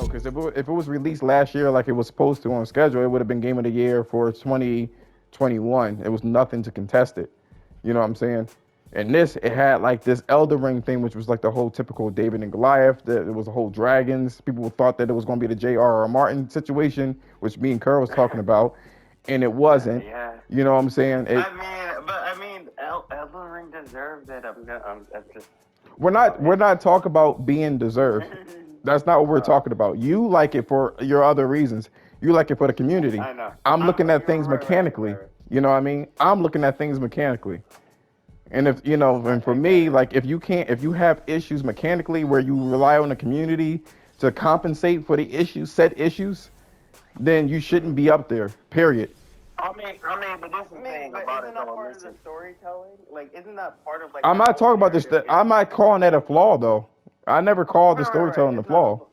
Because if it was released last year like it was supposed to on schedule, it would have been Game of the Year for 2021. It was nothing to contest it. You know what I'm saying? And this, it had like this Elden Ring thing, which was like the whole typical David and Goliath. It was a whole dragons. People thought that it was going to be the J.R.R. Martin situation, which me and Kerr was talking about, and it wasn't. Yeah. You know what I'm saying? Elden Ring deserves it. I'm just. We're not talking about being deserved. That's not what we're talking about. You like it for your other reasons. You like it for the community. I know. I'm looking at things Right. mechanically. You know what I mean? I'm looking at things mechanically. And if and for me, like if you have issues mechanically where you rely on the community to compensate for the set issues, then you shouldn't be up there. Period. But this is the thing about it. Isn't that part of the storytelling? Like, isn't that part of like? I'm not talking about this. I'm not calling that a flaw though. I never called the storytelling a flaw.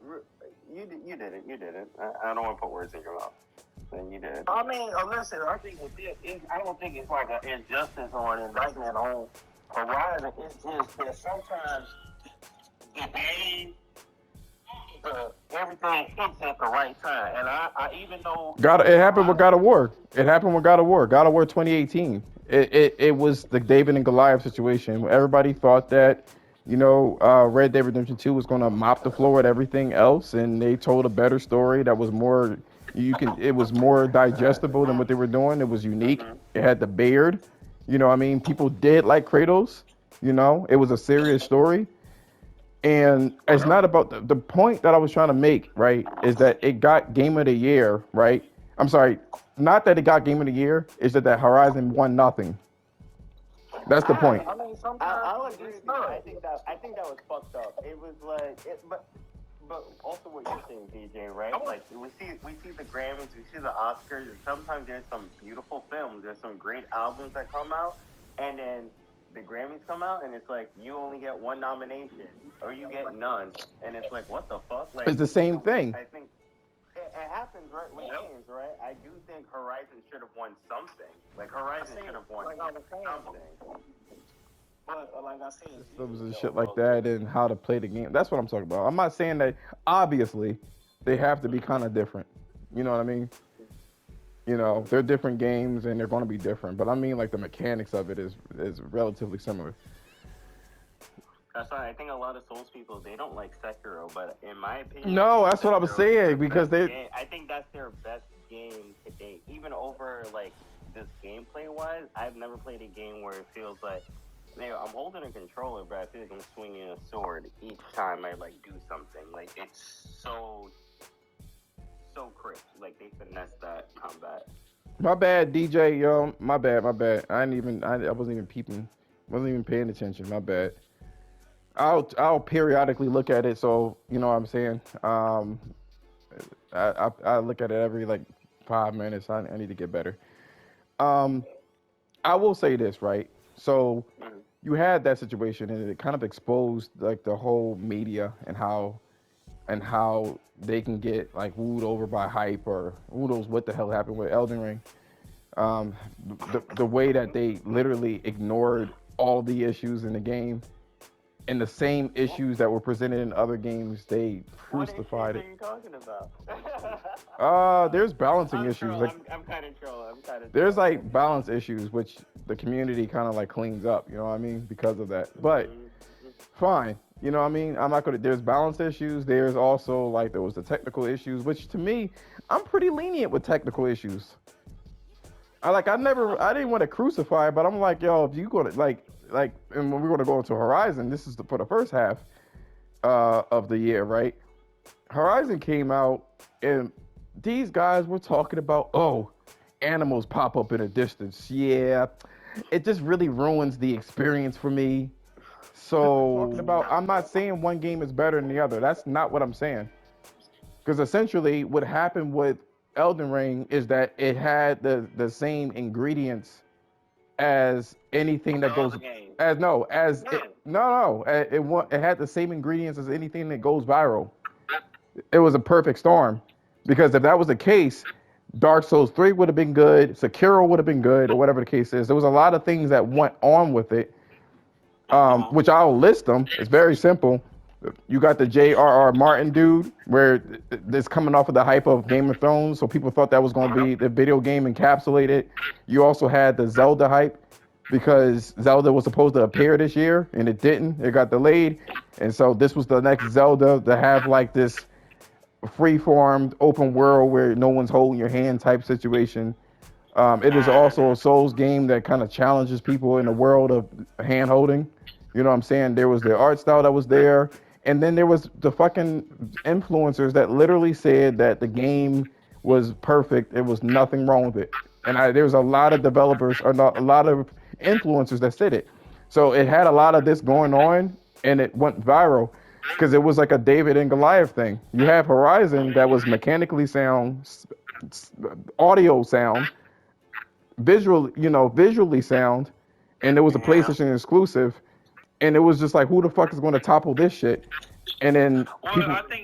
You did it. You did it. I don't want to put words in your mouth. Then you did. Listen. I think with this, I don't think it's like an injustice or an indictment on Horizon. It's just that sometimes the game, everything hits at the right time. And I even though it happened with God of War. It happened with God of War. God of War 2018. It was the David and Goliath situation. Everybody thought that Red Dead Redemption 2 was going to mop the floor with everything else, and they told a better story that was more. It was more digestible than what they were doing. It was unique. It had the beard. You know what I mean? People did like Kratos. It was a serious story. And it's not about the point that I was trying to make, right? Is that it got Game of the Year, right? I'm sorry, not that it got Game of the Year, it's that Horizon won nothing. That's the point. I'll agree with you. I think that was fucked up. It was like but also what you're saying, DJ, right? Like we see the Grammys, we see the Oscars, and sometimes there's some beautiful films, there's some great albums that come out, and then the Grammys come out, and it's like you only get one nomination, or you get none, and it's like what the fuck? Like it's the same thing. I think it happens right with games, right? I do think Horizon should have won something. Like Horizon should have won something. But like I said, systems and shit like that, and how to play the game. That's what I'm talking about. I'm not saying that obviously they have to be kind of different. You know what I mean? They're different games and they're going to be different. But I mean, like the mechanics of it is relatively similar. That's why I think a lot of Souls people, they don't like Sekiro, but in my opinion, no, that's what I was saying because I think that's their best game to date. Even over like this gameplay wise, I've never played a game where it feels like. I'm holding a controller, but I feel like I'm swinging a sword each time I like do something. Like it's so crisp. Like they finesse that combat. My bad, DJ. Yo, my bad. I wasn't even peeping. Wasn't even paying attention. My bad. I'll periodically look at it. So you know what I'm saying. I look at it every like 5 minutes. I need to get better. I will say this, right? So you had that situation, and it kind of exposed like the whole media and how they can get like wooed over by hype or who knows what the hell happened with Elden Ring. The way that they literally ignored all the issues in the game and the same issues that were presented in other games, they crucified it. What are you talking about? There's balancing issues. Like, I'm kind of troll. There's like balance issues, which the community kind of like cleans up. You know what I mean? Because of that. But fine. You know what I mean? I'm not gonna. There's balance issues. There's also like there was the technical issues, which to me, I'm pretty lenient with technical issues. I didn't want to crucify, but I'm like, yo, if you gonna like, and when we're gonna go into Horizon, this is for the first half of the year, right? Horizon came out, and these guys were talking about, animals pop up in the distance. Yeah, it just really ruins the experience for me. So, I'm not saying one game is better than the other. That's not what I'm saying. Because essentially, what happened with Elden Ring is that it had the same ingredients as anything that goes it had the same ingredients as anything that goes viral. It was a perfect storm, because if that was the case, Dark Souls 3 would have been good, Sekiro would have been good, or whatever the case is. There was a lot of things that went on with it, which I'll list them. It's very simple. You got the J.R.R. Martin dude, where it's coming off of the hype of Game of Thrones, so people thought that was going to be the video game encapsulated. You also had the Zelda hype, because Zelda was supposed to appear this year and it didn't. It got delayed, and so this was the next Zelda to have like this free-formed open world where no one's holding your hand type situation. It is also a Souls game that kind of challenges people in the world of hand holding. You know what I'm saying? There was the art style that was there. And then there was the fucking influencers that literally said that the game was perfect. There was nothing wrong with it. And there's a lot of developers, or not, a lot of influencers that said it. So it had a lot of this going on, and it went viral because it was like a David and Goliath thing. You have Horizon that was mechanically sound, audio sound, visually sound, and it was a PlayStation exclusive, and it was just like, who the fuck is going to topple this shit? And then Well, people, I think